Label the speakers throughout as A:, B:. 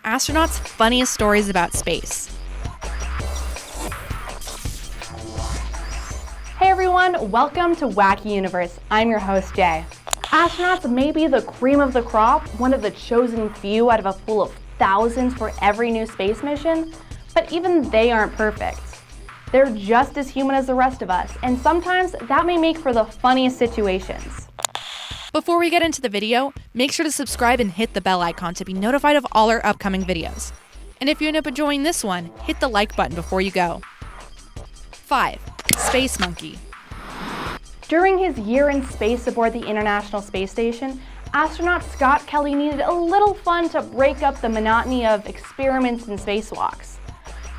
A: astronauts' funniest stories about space.
B: Hey everyone, welcome to Wacky Universe. I'm your host, Jay. Astronauts may be the cream of the crop, one of the chosen few out of a pool of thousands for every new space mission, but even they aren't perfect. They're just as human as the rest of us, and sometimes that may make for the funniest situations.
A: Before we get into the video, make sure to subscribe and hit the bell icon to be notified of all our upcoming videos. And if you end up enjoying this one, hit the like button before you go. 5. Space Monkey.
B: During his year in space aboard the International Space Station, astronaut Scott Kelly needed a little fun to break up the monotony of experiments and spacewalks.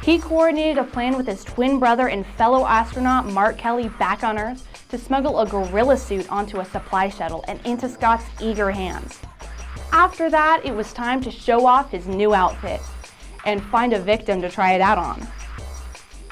B: He coordinated a plan with his twin brother and fellow astronaut Mark Kelly back on Earth to smuggle a gorilla suit onto a supply shuttle and into Scott's eager hands. After that, it was time to show off his new outfit and find a victim to try it out on.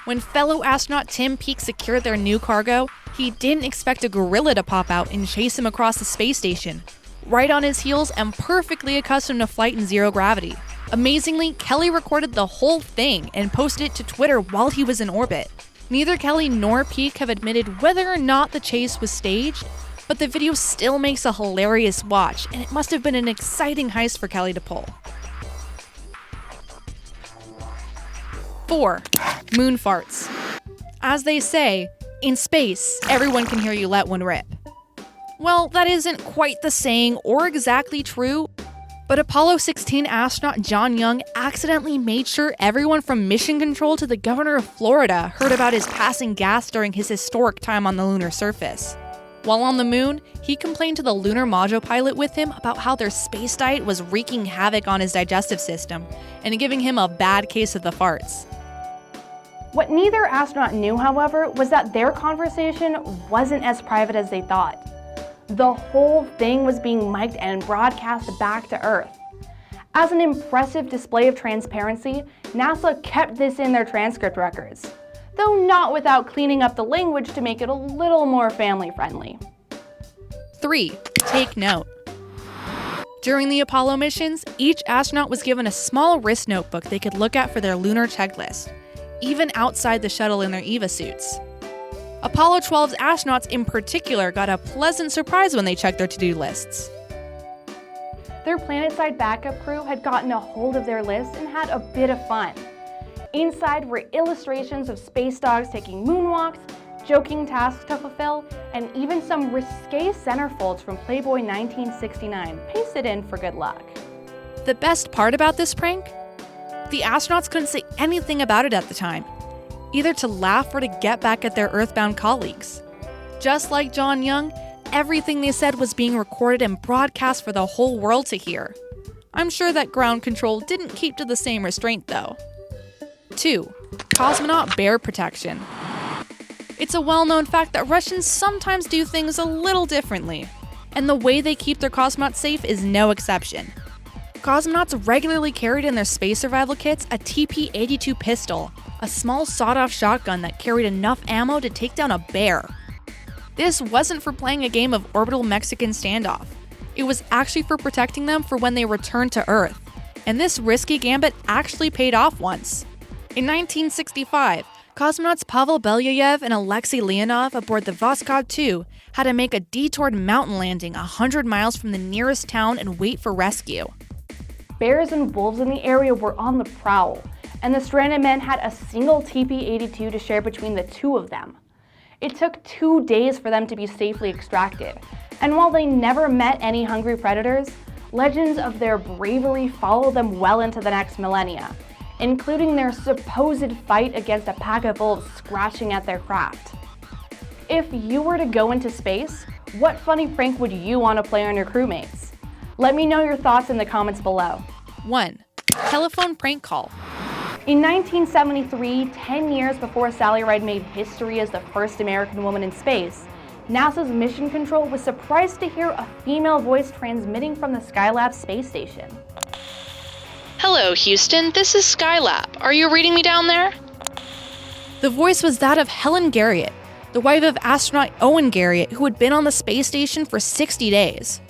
A: When fellow astronaut Tim Peake secured their new cargo, he didn't expect a gorilla to pop out and chase him across the space station, right on his heels and perfectly accustomed to flight in zero gravity. Amazingly, Kelly recorded the whole thing and posted it to Twitter while he was in orbit. Neither Kelly nor Peake have admitted whether or not the chase was staged, but the video still makes a hilarious watch, and it must have been an exciting heist for Kelly to pull. 4. Moon farts. As they say, in space, everyone can hear you let one rip. Well, that isn't quite the saying or exactly true, but Apollo 16 astronaut John Young accidentally made sure everyone from Mission Control to the governor of Florida heard about his passing gas during his historic time on the lunar surface. While on the moon, he complained to the lunar module pilot with him about how their space diet was wreaking havoc on his digestive system and giving him a bad case of the farts.
B: What neither astronaut knew, however, was that their conversation wasn't as private as they thought. The whole thing was being mic'd and broadcast back to Earth. As an impressive display of transparency, NASA kept this in their transcript records, though not without cleaning up the language to make it a little more family-friendly.
A: 3. Take note. During the Apollo missions, each astronaut was given a small wrist notebook they could look at for their lunar checklist, even outside the shuttle in their EVA suits. Apollo 12's astronauts in particular got a pleasant surprise when they checked their to-do lists.
B: Their planetside backup crew had gotten a hold of their list and had a bit of fun. Inside were illustrations of space dogs taking moonwalks, joking tasks to fulfill, and even some risque centerfolds from Playboy 1969 pasted in for good luck.
A: The best part about this prank? The astronauts couldn't say anything about it at the time, either to laugh or to get back at their Earthbound colleagues. Just like John Young, everything they said was being recorded and broadcast for the whole world to hear. I'm sure that ground control didn't keep to the same restraint though. 2. Cosmonaut bear protection. It's a well-known fact that Russians sometimes do things a little differently, and the way they keep their cosmonauts safe is no exception. Cosmonauts regularly carried in their space survival kits a TP-82 pistol, a small sawed-off shotgun that carried enough ammo to take down a bear. This wasn't for playing a game of orbital Mexican standoff. It was actually for protecting them for when they returned to Earth. And this risky gambit actually paid off once. In 1965, cosmonauts Pavel Belyayev and Alexei Leonov aboard the Voskhod 2 had to make a detoured mountain landing 100 miles from the nearest town and wait for rescue.
B: Bears and wolves in the area were on the prowl, and the stranded men had a single TP-82 to share between the two of them. It took 2 days for them to be safely extracted, and while they never met any hungry predators, legends of their bravery followed them well into the next millennia, including their supposed fight against a pack of wolves scratching at their craft. If you were to go into space, what funny prank would you want to play on your crewmates? Let me know your thoughts in the comments below.
A: 1. Telephone prank call.
B: In 1973, 10 years before Sally Ride made history as the first American woman in space, NASA's Mission Control was surprised to hear a female voice transmitting from the Skylab space station.
C: Hello, Houston. This is Skylab. Are you reading me down there?
A: The voice was that of Helen Garriott, the wife of astronaut Owen Garriott, who had been on the space station for 60 days.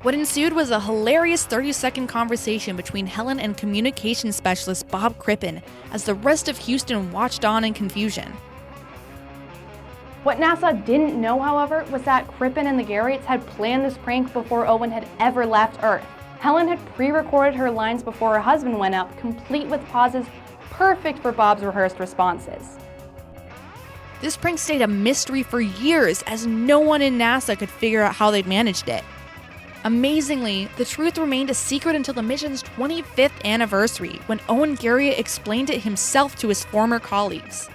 A: What ensued was a hilarious 30-second conversation between Helen and communications specialist Bob Crippen as the rest of Houston watched on in confusion.
B: What NASA didn't know, however, was that Crippen and the Garretts had planned this prank before Owen had ever left Earth. Helen had pre-recorded her lines before her husband went up, complete with pauses perfect for Bob's rehearsed responses.
A: This prank stayed a mystery for years as no one in NASA could figure out how they'd managed it. Amazingly, the truth remained a secret until the mission's 25th anniversary, when Owen Garriott explained it himself to his former colleagues.